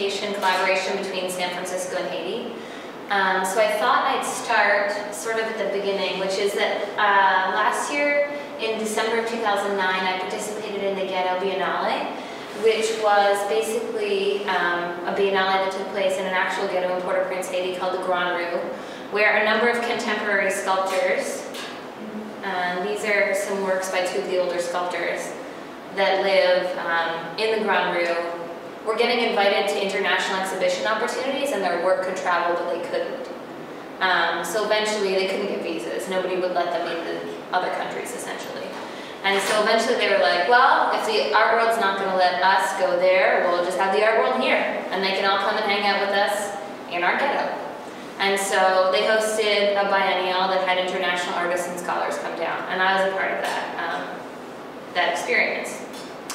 communication, collaboration between San Francisco and Haiti. So I thought I'd start sort of at the beginning, which is that last year in December of 2009, I participated in the Ghetto Biennale, which was basically a biennale that took place in an actual ghetto in Port-au-Prince, Haiti called the Grand Rue, where a number of contemporary sculptors, these are some works by two of the older sculptors that live in the Grand Rue, were getting invited to international exhibition opportunities, and their work could travel, but they couldn't. So eventually they couldn't get visas. Nobody would let them into other countries, essentially. And so eventually they were like, well, if the art world's not going to let us go there, we'll just have the art world here, and they can all come and hang out with us in our ghetto. And so they hosted a biennial that had international artists and scholars come down, and I was a part of that experience.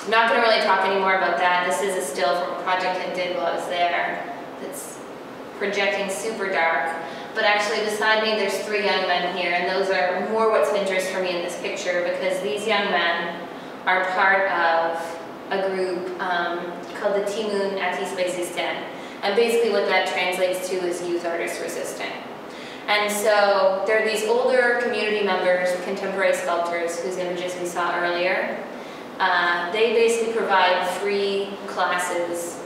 I'm not going to really talk anymore about that. This is a still from a project I did while I was there that's projecting super dark. But actually beside me there's three young men here, and those are more what's of interest for me in this picture, because these young men are part of a group called the Ti Moun Atis Rezistan. And basically what that translates to is Youth Artists Resistant. And so there are these older community members, contemporary sculptors, whose images we saw earlier. They basically provide free classes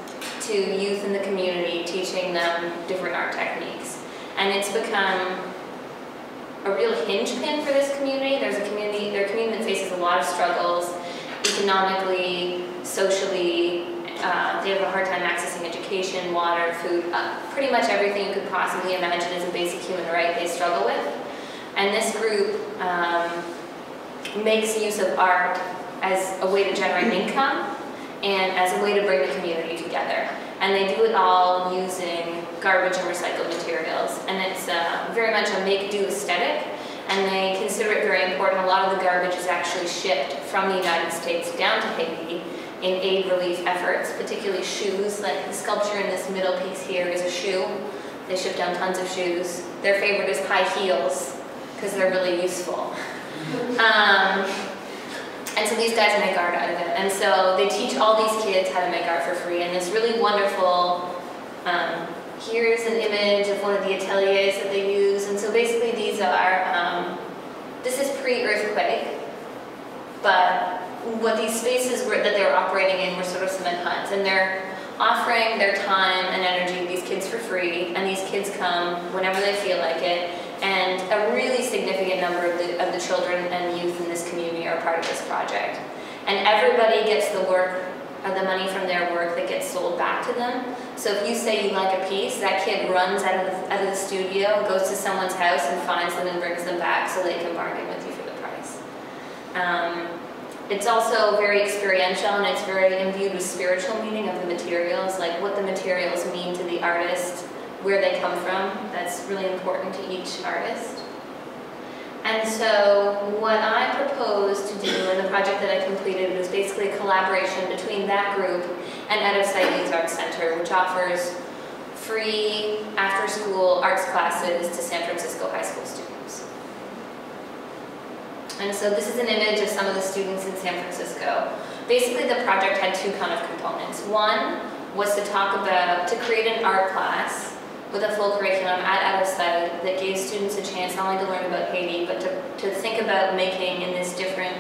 to youth in the community, teaching them different art techniques. And it's become a real hinge pin for this community. They're a community that faces a lot of struggles, economically, socially. They have a hard time accessing education, water, food, pretty much everything you could possibly imagine as a basic human right they struggle with. And this group makes use of art as a way to generate income and as a way to bring the community together. And they do it all using garbage and recycled materials. And it's very much a make-do aesthetic, and they consider it very important. A lot of the garbage is actually shipped from the United States down to Haiti in aid relief efforts, particularly shoes. Like the sculpture in this middle piece here is a shoe. They ship down tons of shoes. Their favorite is high heels, because they're really useful. And so these guys make art out of it. And so they teach all these kids how to make art for free. And this really wonderful, here's an image of one of the ateliers that they use. And so basically these are, this is pre-earthquake, but what these spaces were that they were operating in were sort of cement huts. And they're offering their time and energy to these kids for free. And these kids come whenever they feel like it. And a really significant number of the children and youth in this community are part of this project. And everybody gets the work, or the money from their work that gets sold back to them. So if you say you like a piece, that kid runs out of the studio, goes to someone's house and finds them and brings them back so they can bargain with you for the price. It's also very experiential, and it's very imbued with spiritual meaning of the materials, like what the materials mean to the artist, where they come from. That's really important to each artist. And so what I proposed to do in the project that I completed was basically a collaboration between that group and Out of Sight Youth Arts Center, which offers free after-school arts classes to San Francisco high school students. And so this is an image of some of the students in San Francisco. Basically the project had two kind of components. One was to create an art class with a full curriculum at Out of Sight that gave students a chance not only to learn about Haiti, but to think about making in this different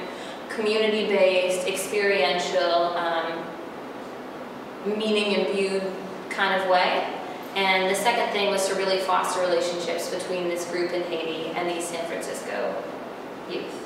community-based, experiential, meaning-imbued kind of way. And the second thing was to really foster relationships between this group in Haiti and these San Francisco youth.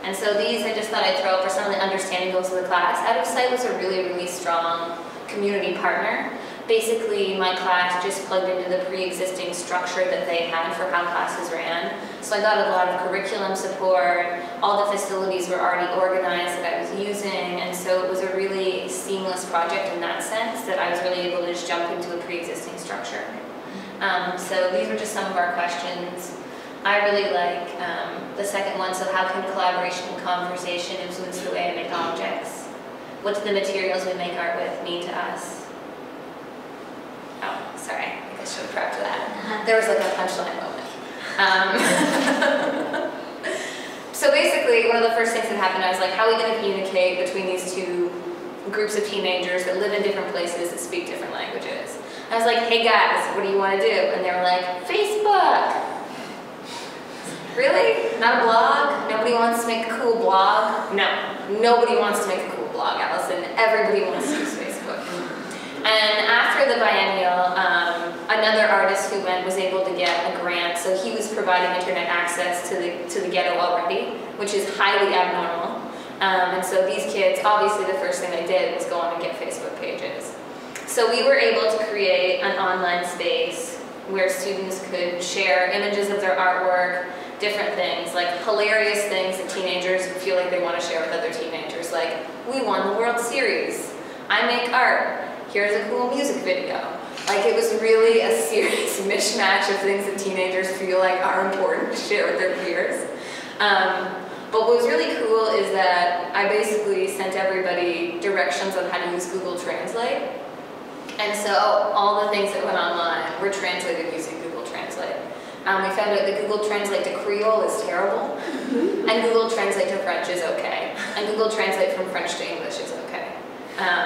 And so these I just thought I'd throw up for some of the understanding goals of the class. Out of Sight was a really, really strong community partner. Basically, my class just plugged into the pre-existing structure that they had for how classes ran. So I got a lot of curriculum support, all the facilities were already organized that I was using, and so it was a really seamless project in that sense, that I was really able to just jump into a pre-existing structure. So these were just some of our questions. I really like the second one, so how can collaboration and conversation influence the way I make objects? What do the materials we make art with mean to us? Oh, sorry, I think I should have prepped that. There was like a punchline moment. So basically, one of the first things that happened, I was like, how are we going to communicate between these two groups of teenagers that live in different places that speak different languages. I was like, hey guys, what do you want to do? And they were like, Facebook. Really? Not a blog? Nobody wants to make a cool blog? No, nobody wants to make a cool blog, Allison. Everybody wants to use Facebook. And after the biennial, another artist who went was able to get a grant, so he was providing internet access to the ghetto already, which is highly abnormal. And so these kids, obviously the first thing they did was go on and get Facebook pages. So we were able to create an online space where students could share images of their artwork, different things, like hilarious things that teenagers feel like they want to share with other teenagers, like, we won the World Series, I make art, here's a cool music video. Like, it was really a serious mishmash of things that teenagers feel like are important to share with their peers. But what was really cool is that I basically sent everybody directions on how to use Google Translate. And so all the things that went online were translated using Google Translate. We found out that Google Translate to Creole is terrible, and Google Translate to French is okay, and Google Translate from French to English is okay.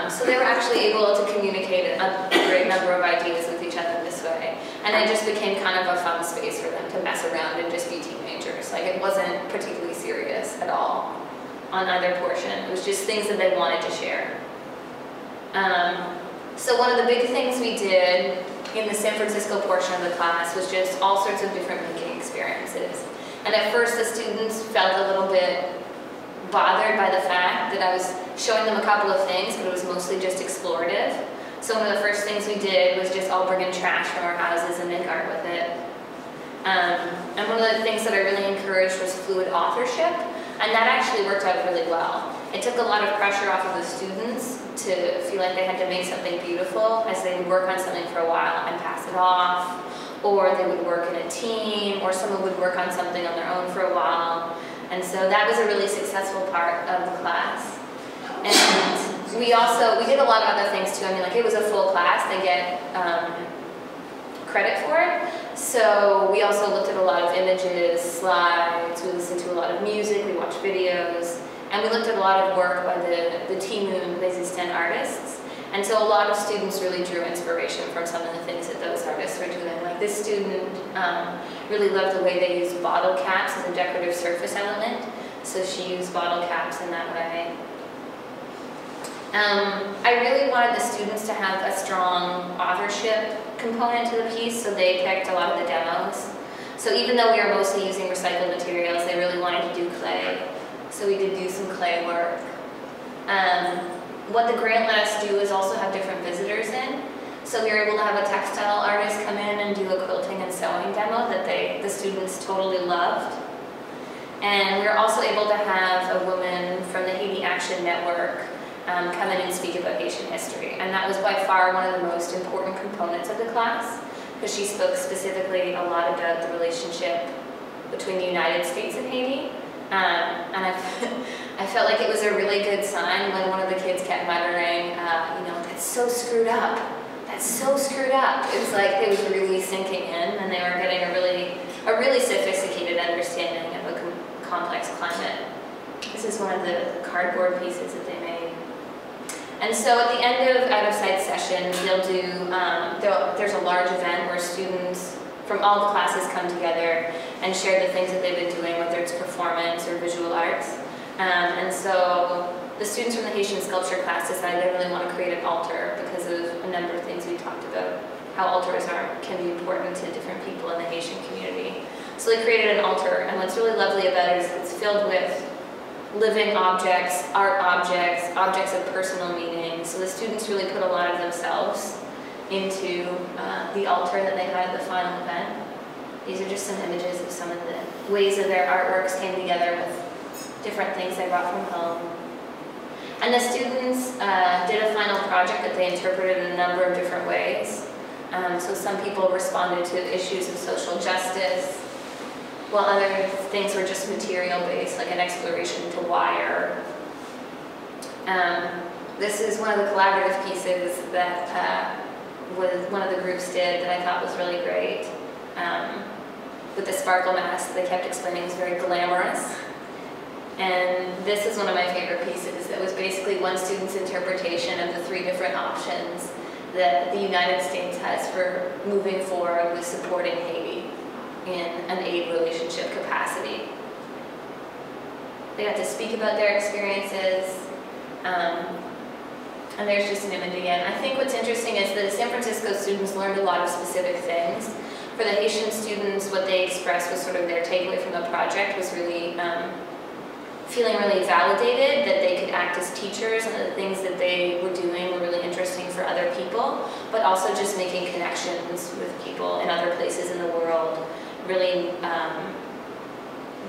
So they were actually able to communicate a great number of ideas with each other this way, and it just became kind of a fun space for them to mess around and just be teenagers. Like, it wasn't particularly serious at all on either portion. It was just things that they wanted to share. So one of the big things we did in the San Francisco portion of the class was just all sorts of different making experiences. And at first the students felt a little bit bothered by the fact that I was showing them a couple of things, but it was mostly just explorative. So one of the first things we did was just all bring in trash from our houses and make art with it. And one of the things that I really encouraged was fluid authorship, and that actually worked out really well. It took a lot of pressure off of the students to feel like they had to make something beautiful, as they would work on something for a while and pass it off, or they would work in a team, or someone would work on something on their own for a while. And so that was a really successful part of the class. And we did a lot of other things too. I mean, like, it was a full class, they get credit for it. So we also looked at a lot of images, slides, we listened to a lot of music, we watched videos, and we looked at a lot of work by the Ti Moun Resistan artists. And so a lot of students really drew inspiration from some of the things that those artists were doing. Like, this student really loved the way they used bottle caps as a decorative surface element. So she used bottle caps in that way. I really wanted the students to have a strong authorship component to the piece, so they picked a lot of the demos. So even though we were mostly using recycled materials, they really wanted to do clay. So we did do some clay work. What the grant let us do is also have different visitors in. So we were able to have a textile artist come in and do a quilting and sewing demo that the students totally loved. And we were also able to have a woman from the Haiti Action Network come in and speak about Haitian history. And that was by far one of the most important components of the class, because she spoke specifically a lot about the relationship between the United States and Haiti. And I felt like it was a really good sign when one of the kids kept muttering, you know, that's so screwed up. That's so screwed up. It was like it was really sinking in, and they were getting a really sophisticated understanding of a complex climate. This is one of the cardboard pieces that they made. And so at the end of out-of-sight sessions, they'll do, there's a large event where students from all the classes come together and share the things that they've been doing, whether it's performance or visual arts. And so the students from the Haitian sculpture class decided they really want to create an altar because of a number of things we talked about, how altars can be important to different people in the Haitian community. So they created an altar, and what's really lovely about it is it's filled with living objects, art objects, objects of personal meaning. So the students really put a lot of themselves into the altar that they had at the final event. These are just some images of some of the ways that their artworks came together with different things they brought from home. And the students did a final project that they interpreted in a number of different ways. So some people responded to issues of social justice, while other things were just material-based, like an exploration to wire. This is one of the collaborative pieces that one of the groups did that I thought was really great. With the sparkle mask, they kept explaining it's very glamorous. And this is one of my favorite pieces. It was basically one student's interpretation of the 3 different options that the United States has for moving forward with supporting Haiti in an aid relationship capacity. They got to speak about their experiences, and there's just an image again. I think what's interesting is that the San Francisco students learned a lot of specific things. For the Haitian students, what they expressed was sort of their takeaway from the project was really feeling really validated, that they could act as teachers and that the things that they were doing were really interesting for other people, but also just making connections with people in other places in the world really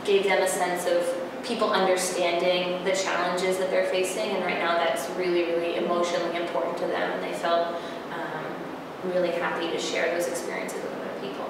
gave them a sense of people understanding the challenges that they're facing, and right now that's really, really emotionally important to them, and they felt really happy to share those experiences with other people.